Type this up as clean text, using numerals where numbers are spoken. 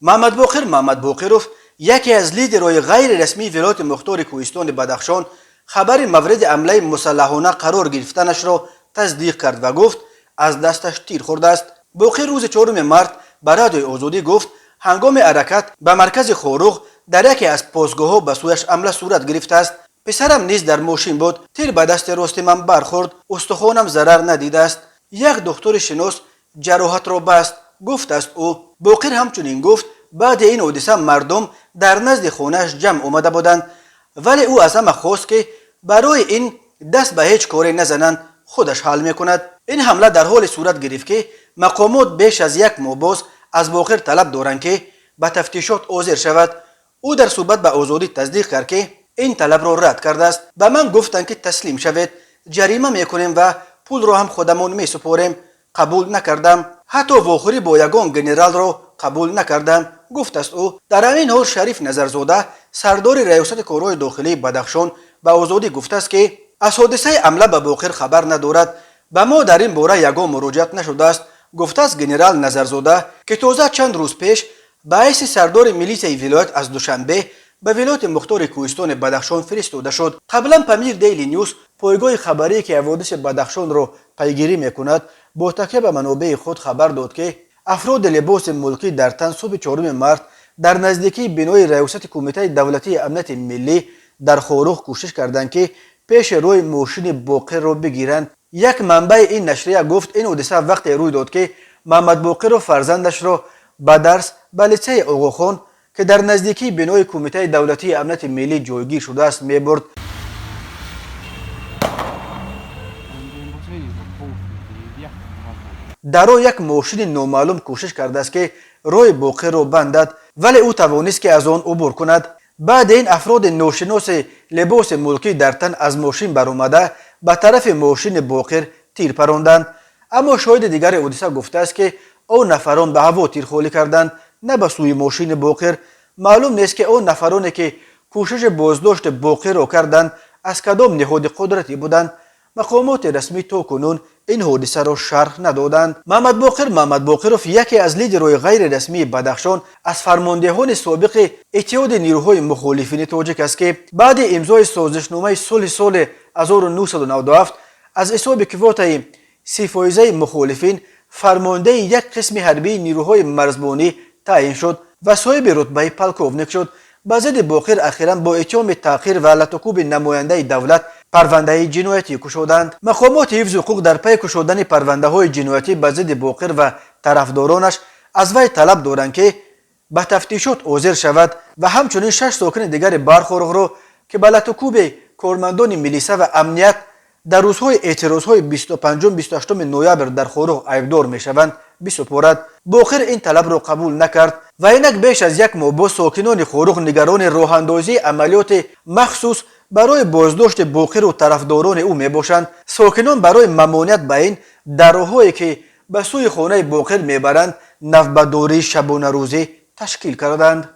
محمد باقر محمد باقروف یکی از لیدرهای غیر رسمی ولایت مختار کوهستان بدخشان خبر مورد حمله مسلحانه قرار گرفتنش را تصدیق کرد و گفت از دستش تیر خورده است. باقر روز 4 مارس به رادیوی آزادی گفت هنگام حرکت به مرکز خوروغ در یکی از پاسگاه‌ها به سویش حمله صورت گرفته است. پسرم نیز در ماشین بود. تیر به دست راست من برخورد. استخوانم ضرر ندیده است. یک دکتر شناس جراحت را بست، گفت است او. باقر همچنین گفت بعد این حادثه مردم در نزد خانه‌اش جمع آمده بودند، ولی او از همه خواست که برای این دست به هیچ کاری نزنند، خودش حل میکند. این حمله در حال صورت گرفت که مقامات بیش از یک ماه باز از باقر طلب دارند که به تفتیشات حاضر شود. او در صحبت به آزادی تصدیق کرد که این طلب را رد کرده است. به من گفتند که تسلیم شوید، جریمه میکنیم و پول را هم خودمون میسپاریم. قبول نکردم. حتی واخوری با یگان گنرال را قبول نکردم، گفت است او. در همین حال شریف نظرزاده سردار ریاست کارهای داخلی بدخشان به آزادی گفته است که از حادثه حمله به باقر خبر ندارد. به ما در این باره یگان مراجعت نشده است. گفته است گنرال نظرزاده که تازه چند روز پیش به حیث سردار میلیسیای ولایت از دوشنبه به ولایت مختار کوهستان بدخشان فرستاده شد. قبلا پمیر دیلی نیوز پایگاه خبری که حوادث بدخشان را پیگیری میکند با تکیه به منابع خود خبر داد که افراد لباس ملکی در تن صبح 4 مارس در نزدیکی بنای ریاست کمیته دولتی امنیت ملی در خوروغ کوشش کردند که پیش روی ماشین باقر را بگیرند. یک منبع این نشریه گفت این حادثه وقتی روی داد که محمد باقر و فرزندش را به درس به لیسه آقاخان که در نزدیکی بنای کمیته دولتی امنیت ملی جایگیر شده است میبرد. در او یک ماشین نامعلوم کوشش کرده است که روی باقر را بندد، ولی او توانست که از آن عبور کند. بعد این افراد ناشناس لباس ملکی در تن از ماشین برآمده به طرف ماشین باقر تیر پراندند. اما شاهد دیگر حادثه گفته است که آن نفران به هوا تیرخوری کردند، نه به سوی ماشین باقر. معلوم نیست که آن نفرانی که کوشش بازداشت باقر را کردند از کدام نهاد قدرتی بودند. مقامات رسمی تا کنون این حادثه را شرح ندادند. محمد باقروف یکی از لیدرهای غیر رسمی بدخشان از فرماندهان سابق اتحاد نیروهای مخالفین تاجیک است که بعد امضای سازشنامه صلح سال 1997 از حساب قوات سیفایزه مخالفین فرمانده یک قسم حربی نیروهای مرزبانی تعیین شد و صاحب رتبه پلکوونیک شد. به ضد باقر اخیراً با اتهام تأخیر و لطکوب نماینده دولت پرونده جنایتی کشودند. مقامات حفظ حقوق در پی کشودن پرونده های جنایتی به ضد باقر و طرفدارانش از وی طلب دارند که به تفتیشات حاضر شود و همچنین 6 ساکن دیگر برخورق را که به لطکوب کارمندان میلیسه و امنیت در روزهای اعتراضهای 25-28 نوامبر در خوروغ عیبدار میشوند بسپارد. باقر این طلب را قبول نکرد و اینک بیش از یک ماه با ساکنان خوروغ نگران راه اندازی عملیات مخصوص برای بازداشت باقر و طرفداران او میباشند. ساکنان برای ممانعت به این در راههایی که به سوی خانه باقر میبرند نوبتداری شبانه روزی تشکیل کردند.